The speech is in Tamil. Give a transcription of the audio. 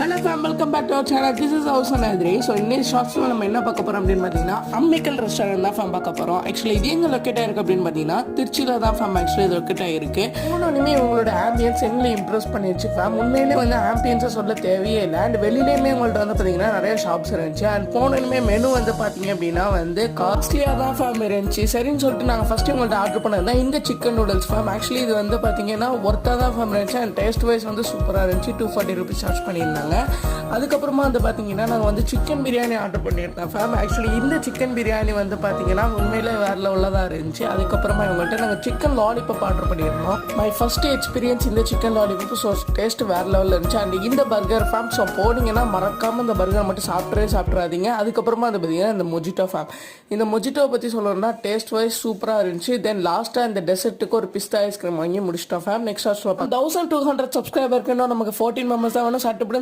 Hello fam, welcome back to our channel. This is ஹவுசன் ஆதிரி. ஸோ இன்னைக்கு ஷார்ட்ஸில் நம்ம என்ன பார்க்க போகிறோம் அப்படின்னு பார்த்தீங்கன்னா, அம்மிக்கல் ரெஸ்டாரண்ட் தான் ஃபேம் பார்க்க போகிறோம். ஆக்சுவலி இது எங்கே லொக்கேட் ஆயிருக்கு அப்படின்னு பார்த்தீங்கன்னா, திருச்சியில் தான் ஃபேம் ஆக்சுவலி இது லொக்கேட் ஆயிருக்கு. இன்னொன்றுமே உங்களோட ஆம்பியன்ஸ் எங்களை இம்ப்ரெஸ் பண்ணிடுச்சு ஃபேம். உண்மையிலே வந்து ஆம்பியன்ஸை சொல்ல தேவையே இல்லை. அண்ட் வெளியிலேயுமே உங்கள்கிட்ட வந்து பார்த்தீங்கன்னா நிறைய ஷாப்ஸ் இருந்துச்சு. அண்ட் போனதுமே மெனு வந்து பார்த்தீங்க அப்படின்னா வந்து காஸ்ட்லியாக தான் ஃபேம் இருந்துச்சு. சரின்னு சொல்லிட்டு நாங்கள் ஃபஸ்ட்டு உங்கள்கிட்ட ஆர்டர் பண்ணது தான் இந்த சிக்கன் நூடுல்ஸ் ஃபேம். ஆக்சுவலி இது வந்து பார்த்தீங்கன்னா ஒர்த்தாக தான் ஃபேம் இருந்துச்சு. அண்ட் டேஸ்ட் வைஸ் வந்து சூப்பராக இருந்துச்சு. 240 rupees சார்ஜ் பண்ணியிருந்தாங்க. அதுக்கப்புறமா வந்து பார்த்தீங்கன்னா நாங்கள் வந்து சிக்கன் பிரியாணி ஆர்டர் பண்ணியிருந்தோம் ஃபேம். ஆக்சுவலி இந்த சிக்கன் பிரியாணி வந்து பார்த்தீங்கன்னா உண்மையிலே வேறு லெவலில் தான் இருந்துச்சு. அதுக்கப்புறமா இவங்கள்ட்ட நாங்கள் சிக்கன் லாலிபப் ஆர்டர் பண்ணியிருந்தோம். மை ஃபர்ஸ்ட் எக்ஸ்பீரியன்ஸ் இந்த சிக்கன் லாலிபப். ஸோ டேஸ்ட் வேறு லெவலில் இருந்துச்சு. அண்ட் இந்த பர்கர் ஃபேம், ஸோ போனீங்கன்னா மறக்காமல் இந்த பர்கர் மட்டும் சாப்பிட்றாதீங்க. அதுக்கப்புறமா வந்து பார்த்தீங்கன்னா இந்த மொஜிட்டோ ஃபேம். இந்த மொஜிட்டோவை பற்றி சொல்லணும்னா டேஸ்ட் வைஸ் சூப்பராக இருந்துச்சு. தென் லாஸ்ட்டாக இந்த டெசர்ட்டுக்கு ஒரு பிஸ்தா ஐஸ்கிரீம் வாங்கி முடிச்சிட்டோம் ஃபேம். நெக்ஸ்ட் 1200 சப்ஸ்கிரைபருக்கு இன்னும் நமக்கு 14 மெம்பர்ஸ் தான் வேணும். சட்டுப்படி